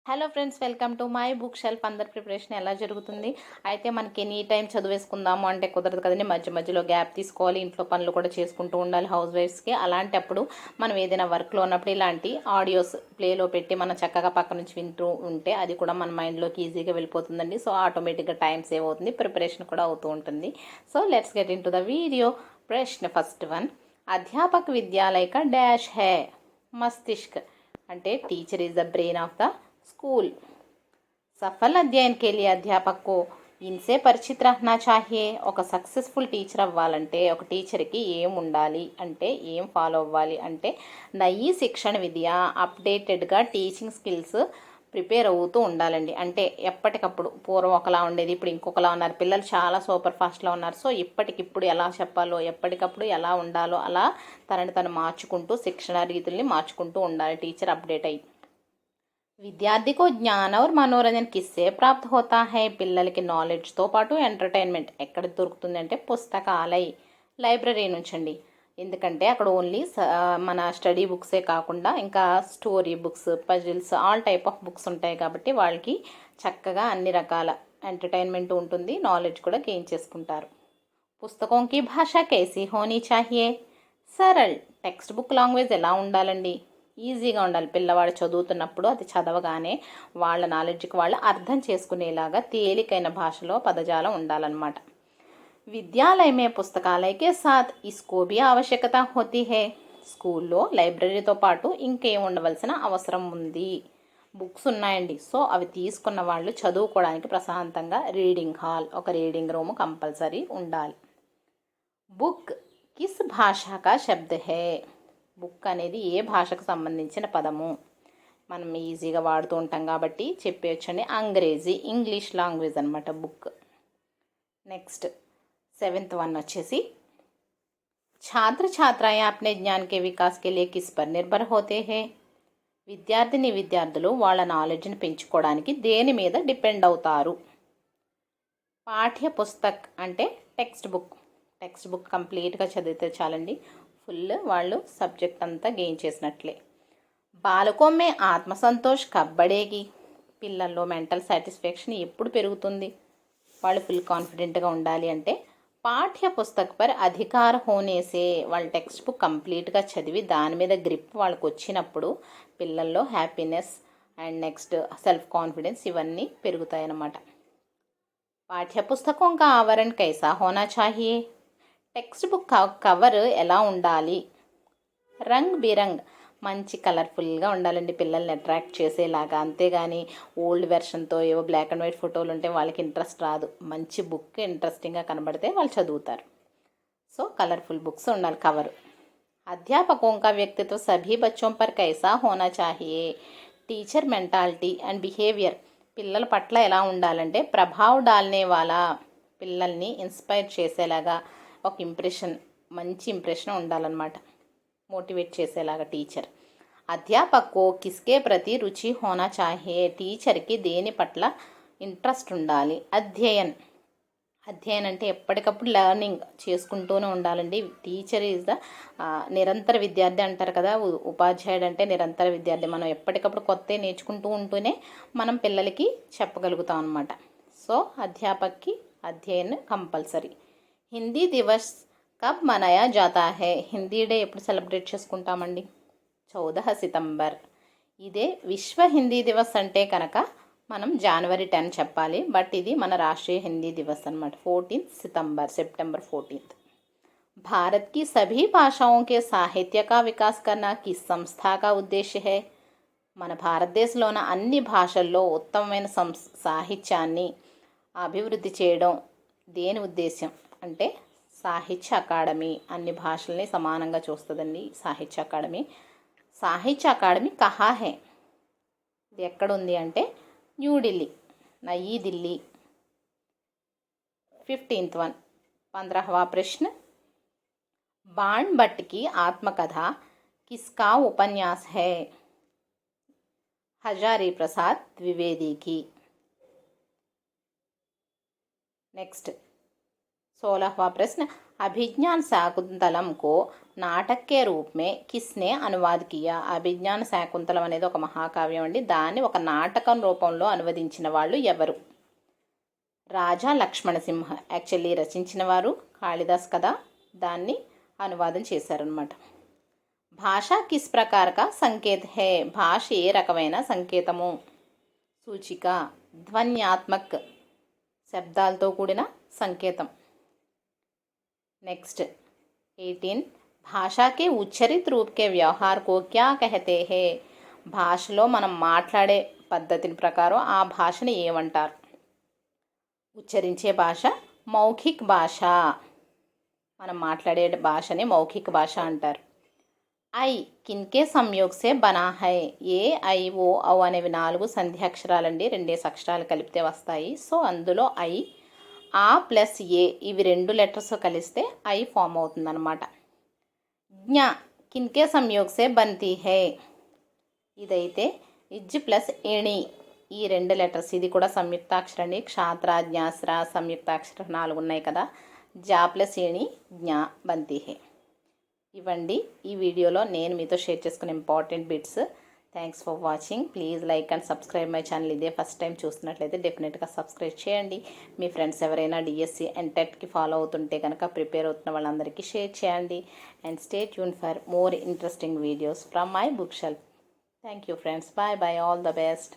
Hello friends, welcome to my book shelf. అందరి preparation ఎలా జరుగుతుంది? అయితే మనకి ఎనీ టైం చదివేసుకుందాము అంటే కుదరదు కదండి. మధ్య మధ్యలో గ్యాప్ తీసుకోవాలి, ఇంట్లో పనులు కూడా చేసుకుంటూ ఉండాలి హౌస్ వైఫ్స్కి. అలాంటప్పుడు మనం ఏదైనా వర్క్లో ఉన్నప్పుడు ఇలాంటి ఆడియోస్ ప్లేలో పెట్టి మనం చక్కగా పక్క నుంచి వింటూ ఉంటే అది కూడా మన మైండ్లోకి ఈజీగా వెళ్ళిపోతుందండి. సో ఆటోమేటిక్గా టైం సేవ్ అవుతుంది, ప్రిపరేషన్ కూడా అవుతూ ఉంటుంది. So let's get in to the video. ప్రశ్న ఫస్ట్ వన్, అధ్యాపక విద్యాలయ కా డాష్ హై? మస్తిష్క్ అంటే teacher is the brain of the school. सफल अध्ययन के लिए अध्यापक को ఇన్సే పరిచిత్ రహనా చాహియే. ఒక సక్సెస్ఫుల్ టీచర్ అవ్వాలంటే ఒక టీచర్కి ఏం ఉండాలి అంటే, ఏం ఫాలో అవ్వాలి అంటే, నయీ శిక్షణ విద్య, అప్డేటెడ్గా టీచింగ్ స్కిల్స్ ప్రిపేర్ అవుతూ ఉండాలండి. అంటే ఎప్పటికప్పుడు పూర్వం ఒకలా ఉండేది, ఇప్పుడు ఇంకొకలా ఉన్నారు. పిల్లలు చాలా సూపర్ ఫాస్ట్లో ఉన్నారు. సో ఇప్పటికిప్పుడు ఎలా చెప్పాలో, ఎప్పటికప్పుడు ఎలా ఉండాలో అలా తనని తను మార్చుకుంటూ, శిక్షణ రీతుల్ని మార్చుకుంటూ ఉండాలి టీచర్ అప్డేట్ అయ్యి. విద్యార్థి को ज्ञान और मनोरंजन किससे प्राप्त होता है? పిల్లలకి నాలెడ్జ్తో పాటు ఎంటర్టైన్మెంట్ ఎక్కడ దొరుకుతుంది అంటే పుస్తకాలయ, లైబ్రరీ నుంచండి. ఎందుకంటే అక్కడ ఓన్లీ మన స్టడీ బుక్సే కాకుండా ఇంకా story books, puzzles, all type of books ఉంటాయి కాబట్టి వాళ్ళకి చక్కగా అన్ని రకాల ఎంటర్టైన్మెంట్ ఉంటుంది, నాలెడ్జ్ కూడా గెయిన్ చేసుకుంటారు. పుస్తకంకి భాష కేసీ హోనీ చాహియే? సరళ్. టెక్స్ట్ బుక్ లాంగ్వేజ్ ఎలా ఉండాలండి? ఈజీగా ఉండాలి. పిల్లవాడు చదువుతున్నప్పుడు అది చదవగానే వాళ్ళ నాలెడ్జ్కి వాళ్ళు అర్థం చేసుకునేలాగా తేలికైన భాషలో పదజాలం ఉండాలన్నమాట. విద్యాలయ మే పుస్తకాలయకే సాత్ ఇస్కో భీ ఆవశ్యకత హోతీ హే. స్కూల్లో లైబ్రరీతో పాటు ఇంకేం ఉండవలసిన అవసరం ఉంది? బుక్స్ ఉన్నాయండి. సో అవి తీసుకున్న వాళ్ళు చదువుకోవడానికి ప్రశాంతంగా రీడింగ్ హాల్, ఒక రీడింగ్ రూమ్ కంపల్సరీ ఉండాలి. బుక్ కిస్ భాషా కా శబ్ద్ హే? బుక్ అనేది ఏ భాషకు సంబంధించిన పదము? మనం ఈజీగా వాడుతూ ఉంటాం కాబట్టి చెప్పేయచ్చండి. అంగ్రేజీ, ఇంగ్లీష్ లాంగ్వేజ్ అనమాట బుక్. నెక్స్ట్ సెవెంత్ వన్ వచ్చేసి, छात्र छात्राएं अपने ज्ञान के विकास के लिए किस पर निर्भर होते हैं? విద్యార్థులు వాళ్ళ నాలెడ్జ్ని పెంచుకోవడానికి దేని మీద డిపెండ్ అవుతారు? పాఠ్య పుస్తక్ అంటే టెక్స్ట్ బుక్ కంప్లీట్గా చదివితే చాలండి, ఫుల్ వాళ్ళు సబ్జెక్ట్ అంతా గెయిన్ చేసినట్లే. బాలకో మే ఆత్మసంతోష్ కబ్ బడేగి? పిల్లల్లో మెంటల్ సాటిస్ఫాక్షన్ ఎప్పుడు పెరుగుతుంది? వాళ్ళు ఫుల్ కాన్ఫిడెంట్గా ఉండాలి అంటే పాఠ్య పుస్తక్ పర్ అధికార హోనేసే, వాళ్ళ టెక్స్ట్ బుక్ కంప్లీట్గా చదివి దాని మీద గ్రిప్ వాళ్ళకి వచ్చినప్పుడు పిల్లల్లో happiness and next self confidence ఇవన్నీ పెరుగుతాయి అన్నమాట. పాఠ్య పుస్తకం కా ఆవరణ కైసా హోనా చాహియే? టెక్స్ట్ బుక్ కవర్ ఎలా ఉండాలి? రంగ్ బిరంగ్, మంచి కలర్ఫుల్గా ఉండాలండి, పిల్లల్ని అట్రాక్ట్ చేసేలాగా. అంతేగాని ఓల్డ్ వెర్షన్తో ఏవో బ్లాక్ అండ్ వైట్ ఫోటోలు ఉంటే వాళ్ళకి ఇంట్రెస్ట్ రాదు. మంచి బుక్ ఇంట్రెస్టింగ్గా కనబడితే వాళ్ళు చదువుతారు. సో కలర్ఫుల్ బుక్స్ ఉండాలి కవర్. అధ్యాపకోं का వ్యక్తిత్వ సభీ బచ్చోं पर कैसा होना चाहिए? టీచర్ మెంటాలిటీ అండ్ బిహేవియర్ పిల్లల పట్ల ఎలా ఉండాలంటే, ప్రభావ్ డాల్నే వాళ్ళ, పిల్లల్ని ఇన్స్పైర్ చేసేలాగా ఒక మంచి ఇంప్రెషన్ ఉండాలన్నమాట, మోటివేట్ చేసేలాగా టీచర్. అధ్యాపక్ కిస్కే ప్రతి రుచి హోనా చాహియే? టీచర్కి దేని పట్ల ఇంట్రెస్ట్ ఉండాలి? అధ్యయన్ అంటే ఎప్పటికప్పుడు లెర్నింగ్ చేసుకుంటూనే ఉండాలండి. టీచర్ ఈజ్ ద నిరంతర విద్యార్థి అంటారు కదా, ఉపాధ్యాయుడు అంటే నిరంతర విద్యార్థి. మనం ఎప్పటికప్పుడు కొత్త నేర్చుకుంటూ ఉంటూనే మనం పిల్లలకి చెప్పగలుగుతాం అన్నమాట. సో అధ్యాపక్కి అధ్యయన్ కంపల్సరీ. హిందీ దివస్ కబ్ మనాయా జాతా హై? హిందీ డే ఎప్పుడు సెలబ్రేట్ చేసుకుంటామండి? 14 సితంబర్. ఇదే విశ్వ హిందీ దివస్ అంటే కనుక మనం జనవరి 10 చెప్పాలి, బట్ ఇది మన రాష్ట్రీయ హిందీ దివస్ అనమాట, 14 सितंबर, సెప్టెంబర్ 14. भारत की सभी भाषाओं के साहित्य का विकास करना किस संस्था का उद्देश्य है? మన భారతదేశంలోని అన్ని భాషల్లో ఉత్తమమైన సాహిత్యాన్ని అభివృద్ధి చేయడం దేని ఉద్దేశం అంటే సాహిత్య అకాడమీ. అన్ని భాషల్ని సమానంగా చూస్తుందండి సాహిత్య అకాడమీ కహా హే? ఇది ఎక్కడుంది అంటే న్యూఢిల్లీ, నయీ ఢిల్లీ. 15th वन, 15वां प्रश्न, बाण भट्ट की आत्मकथा किसका उपन्यास है? हजारी प्रसाद द्विवेदी की. नेक्स्ट 16वां प्रश्न, अभिज्ञान శాకుంతలం को నాటక్ కే రూప్ మే కిస్నే అనువాద్ కియా. అభిజ్ఞాన శాకుంతలం అనేది ఒక మహాకావ్యం అండి. దాన్ని ఒక నాటకం రూపంలో అనువదించిన వాళ్ళు ఎవరు? రాజా లక్ష్మణ సింహ. యాక్చువల్లీ రచించిన వారు కాళిదాస్ కదా, దాన్ని అనువాదం చేశారనమాట. భాష కిస్ ప్రకార కా సంకేత్ హే. భాష ఏ రకమైన సంకేతము? సూచిక. ధ్వన్యాత్మక్ శబ్దాలతో కూడిన సంకేతం. నెక్స్ట్ 18. భాషా కే ఉచ్చరిత్ రూప్ కే వ్యవహార్ కో క్యా కహతే హే. భాషలో మనం మాట్లాడే పద్ధతిని ప్రకారం ఆ భాషని ఏమంటారు? ఉచ్చరించే భాష మౌఖిక్ భాష. మనం మాట్లాడే భాషని మౌఖిక భాష అంటారు. ఐ కిన్కే సంయోగ్ సే బనా హై. ఏ, ఐ, ఓ, ఔ అనేవి 4 సంధ్యాక్షరాలండి. 2 అక్షరాలు కలిపితే వస్తాయి. సో అందులో ఐ, ఆ ప్లస్ ఏ ఇవి 2 లెటర్స్ కలిస్తే ఐ ఫామ్ అవుతుందన్నమాట. జ్ఞ కిన్కే సంయోగ్ సే బంతి హై. ఇదైతే ఇజ్ ప్లస్ ఎణి ఈ 2 లెటర్స్, ఇది కూడా సంయుక్తాక్షరం అండి. క్షాత్ర, జ్ఞాస్ర సంయుక్తాక్షరం 4 ఉన్నాయి కదా. జా ప్లస్ ఏణి జ్ఞ బంతి హై. ఇవ్వండి ఈ వీడియోలో నేను మీతో షేర్ చేసుకునే important bits. Thanks for watching. Please like and subscribe my channel. ఇదే ఫస్ట్ టైం చూస్తున్నట్లయితే డెఫినెట్గా సబ్స్క్రైబ్ చేయండి. మీ ఫ్రెండ్స్ ఎవరైనా డిఎస్సి అండ్ టెట్కి ఫాలో అవుతుంటే కనుక ప్రిపేర్ అవుతున్న వాళ్ళందరికీ షేర్ చేయండి. And stay tune for more interesting videos from my book shelf. Thank you friends. Bye bye. All the best.